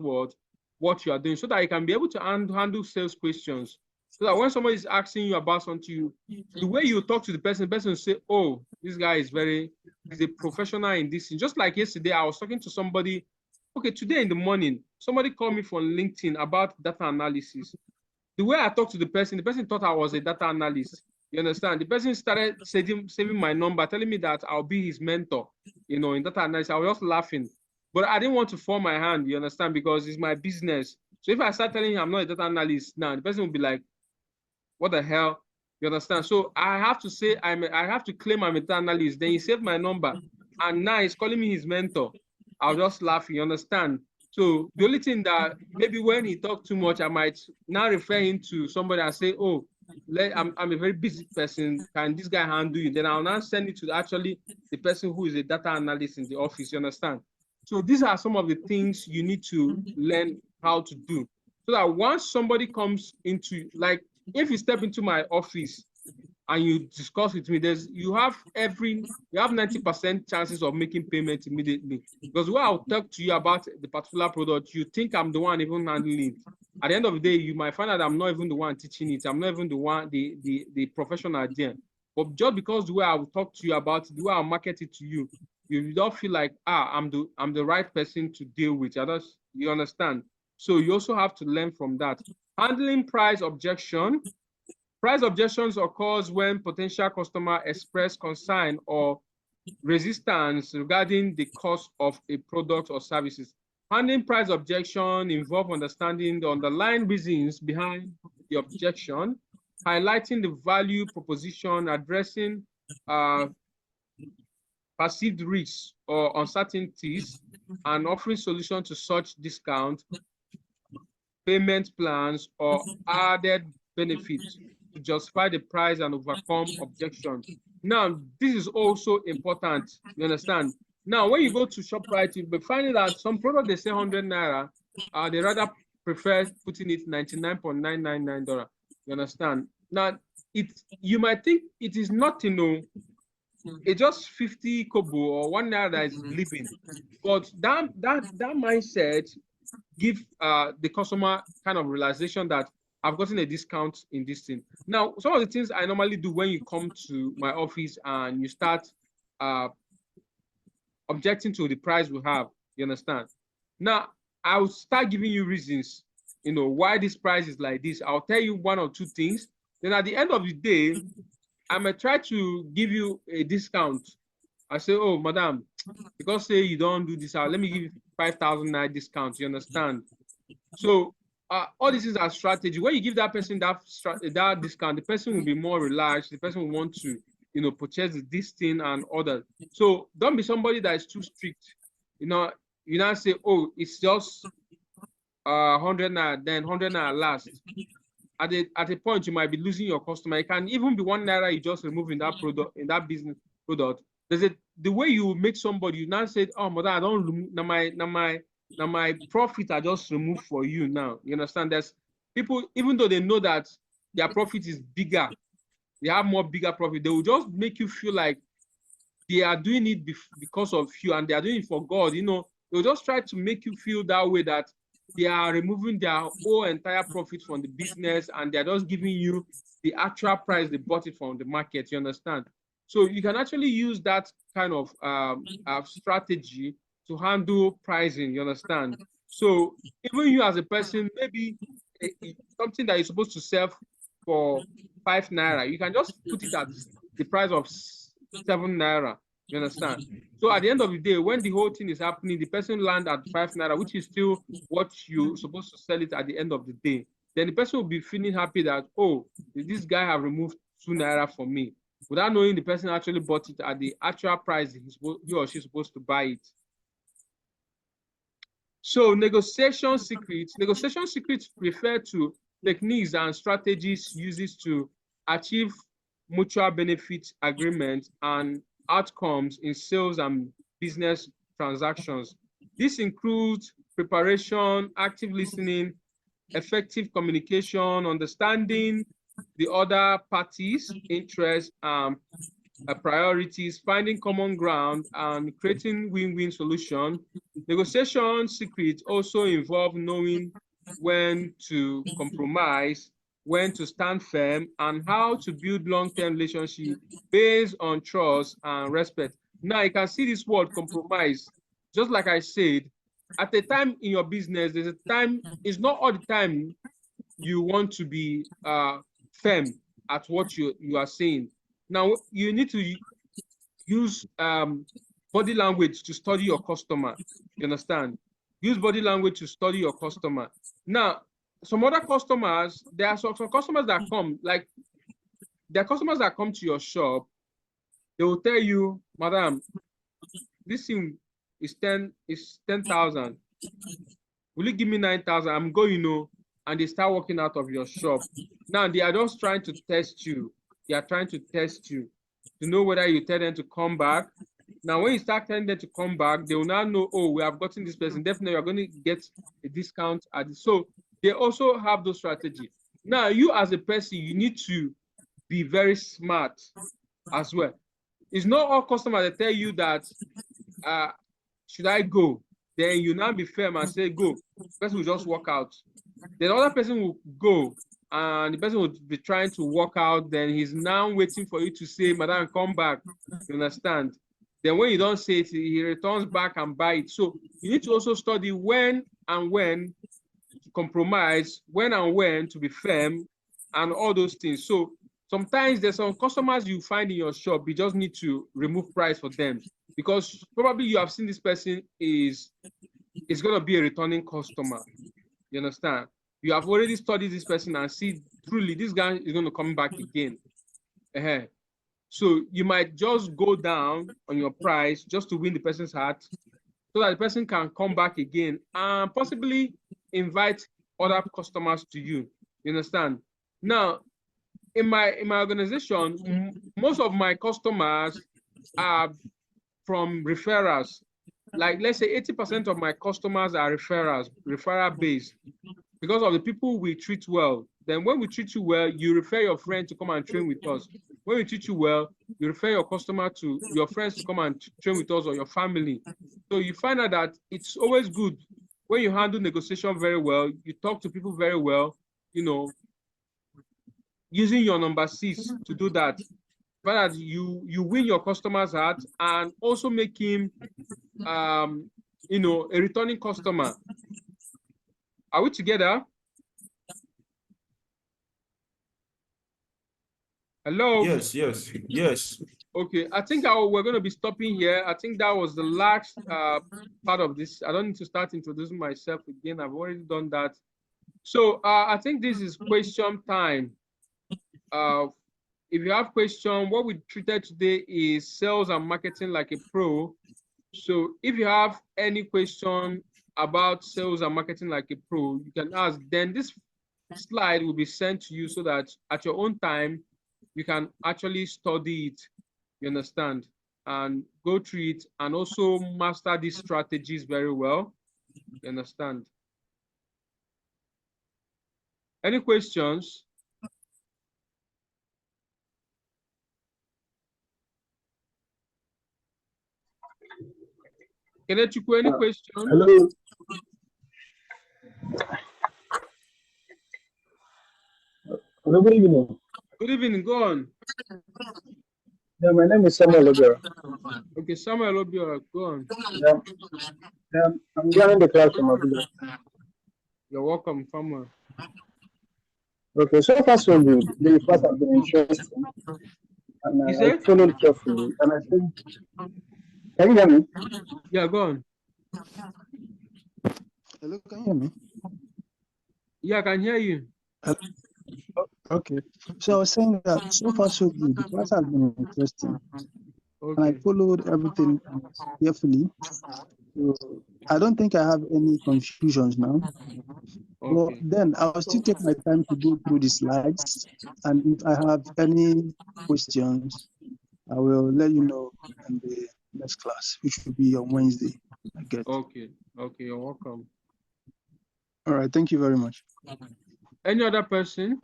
what you are doing so that you can be able to handle sales questions. So that when somebody is asking you about something, the way you talk to the person will say, oh, this guy is he's a professional in this. Just like yesterday, I was talking to somebody. Okay, today in the morning, somebody called me from LinkedIn about data analysis. The way I talked to the person thought I was a data analyst. You understand? The person started saving my number, telling me that I'll be his mentor, in data analysis. I was just laughing. But I didn't want to fall my hand, you understand, because it's my business. So if I start telling him I'm not a data analyst now, the person will be like, what the hell? You understand? So I have to say I have to claim I'm a data analyst. Then he saved my number, and now he's calling me his mentor. I'll just laugh, you understand? So the only thing that maybe when he talks too much, I might now refer him to somebody and say, oh, I'm a very busy person. Can this guy handle you? Then I'll now send it to actually the person who is a data analyst in the office, you understand? So these are some of the things you need to learn how to do. So that once somebody comes into, like, if you step into my office and you discuss with me, you have 90% chances of making payment immediately. Because when I'll talk to you about the particular product, you think I'm the one even handling it. At the end of the day, you might find out I'm not even the one teaching it. I'm not even the one, the professional there. But just because the way I will talk to you about it, the way I'll market it to you, you don't feel like, I'm the right person to deal with. You understand? So you also have to learn from that. Handling price objection. Price objections occurs when potential customer express concern or resistance regarding the cost of a product or services. Handling price objection involves understanding the underlying reasons behind the objection, highlighting the value proposition, addressing perceived risks or uncertainties, and offering solutions to such discount, payment plans, or added benefits to justify the price and overcome objections. Now, this is also important, you understand? Now, when you go to ShopRite, you'll be finding that some product they say 100 Naira, they rather prefer putting it $99.999. You understand? Now, you might think it is nothing, it's just 50 kobo or 1 Naira that is living. But that mindset give the customer kind of realization that I've gotten a discount in this thing. Now, some of the things I normally do when you come to my office and you start objecting to the price we have, you understand? Now, I will start giving you reasons, why this price is like this. I'll tell you one or two things. Then at the end of the day, I may try to give you a discount. I say, oh, madam, because say you don't do this, let me give you 5,000 Naira discount. You understand? So all this is a strategy. When you give that person that discount, the person will be more relaxed. The person will want to, purchase this thing and other. So don't be somebody that is too strict. You now say, oh, it's just 100 Naira, then 100 Naira last. At a point, you might be losing your customer. It can even be 1 Naira you just remove in that product, in that business product. The way you make somebody, you now say, oh, mother, I don't remove, now my profit I just remove for you now. You understand? There's people, even though they know that their profit is bigger, they have more bigger profit, they will just make you feel like they are doing it because of you and they are doing it for God. They'll just try to make you feel that way, that they are removing their whole entire profit from the business and they're just giving you the actual price they bought it from the market. You understand? So you can actually use that kind of strategy to handle pricing, you understand? So even you as a person, maybe something that you're supposed to sell for 5 Naira, you can just put it at the price of 7 Naira. You understand? So at the end of the day, when the whole thing is happening, the person land at 5 naira, which is still what you're supposed to sell it at the end of the day. Then the person will be feeling happy that, oh, this guy have removed 2 naira for me, without knowing the person actually bought it at the actual price he or she is supposed to buy it. So negotiation secrets refer to techniques and strategies used to achieve mutual benefit agreements and outcomes in sales and business transactions. This includes preparation, active listening, effective communication, understanding the other parties' interests, priorities, finding common ground, and creating win-win solution. Negotiation secrets also involve knowing when to compromise, when to stand firm, and how to build long-term relationship based on trust and respect. Now you can see this word compromise. Just like I said, at a time in your business, there's a time, it's not all the time you want to be firm at what you are saying. Now, you need to use body language to study your customer. You understand? Use body language to study your customer. Now, some other customers, there are some customers that come, like, there are customers that come to your shop, they will tell you, madam, this thing is 10,000. Will you give me 9,000? I'm going, you know, and they start walking out of your shop. Now, they are just trying to test you. They are trying to test you to know whether you tell them to come back. Now, when you start telling them to come back, they will now know, oh, we have gotten this person. Definitely, you're going to get a discount. So they also have those strategies. Now, you as a person, you need to be very smart as well. It's not all customers that tell you that, should I go? Then you now be firm and say, go. The person will just walk out. The other person will go, and the person will be trying to walk out. Then he's now waiting for you to say, madam, come back. You understand? Then when you don't say it, he returns back and buy it. So you need to also study when and when to compromise, when and when to be firm, and all those things. So sometimes there's some customers you find in your shop, you just need to remove price for them, because probably you have seen this person is going to be a returning customer. You understand? You have already studied this person and see truly this guy is going to come back again. So you might just go down on your price just to win the person's heart, so that the person can come back again and possibly invite other customers to you. You understand? Now, in my organization, most of my customers are from referrals. Like, let's say 80% of my customers are referral based, because of the people we treat well. Then when we treat you well, you refer your friend to come and train with us. When we treat you well, you refer your customer to your friends to come and train with us, or your family. So you find out that it's always good when you handle negotiation very well, you talk to people very well, you know, using your number 6 to do that. But you win your customer's heart and also make him, you know, a returning customer. Are we together? Hello? Yes. Okay, I think we're going to be stopping here. I think that was the last part of this. I don't need to start introducing myself again. I've already done that. So I think this is question time. If you have questions, what we treated today is sales and marketing like a pro. So if you have any question about sales and marketing like a pro, you can ask. Then this slide will be sent to you so that at your own time, you can actually study it, you understand, and go through it and also master these strategies very well, you understand. Any questions? Kenechukwu, any questions? Hello. Hello, good evening. Good evening, go on. Yeah, my name is Samuel Obiora. Okay, Samuel Obiora, go on. Yeah, I'm joining the class from Abuja. You're welcome, Samuel. Okay, so far so good. The class has been interesting. and You I said? followed carefully. And I think, can you hear me? Yeah, go on. Hello, can you hear me? Yeah, I can hear you. Okay. So I was saying that so far so good. The class has been interesting, and I Okay. followed everything carefully. So I don't think I have any confusions now. But Okay. then I'll still take my time to go through the slides, and if I have any questions, I will let you know in the next class, which will be on Wednesday. I get. Okay. Okay. You're welcome. All right. Thank you very much. Any other person?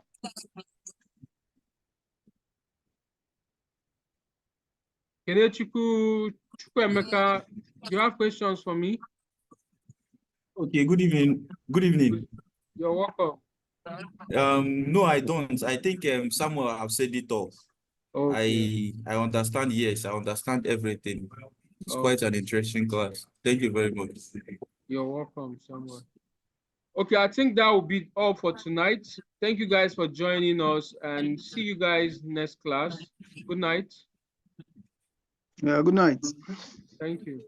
Chukwemeka, you have questions for me? Okay, good evening. Good evening. You're welcome. No, I don't. I think Samuel have said it all. Okay. I understand, yes, I understand everything. It's quite an interesting class. Thank you very much. You're welcome, Samuel. Okay, I think that will be all for tonight. Thank you guys for joining us, and see you guys next class. Good night. Yeah, good night. Thank you.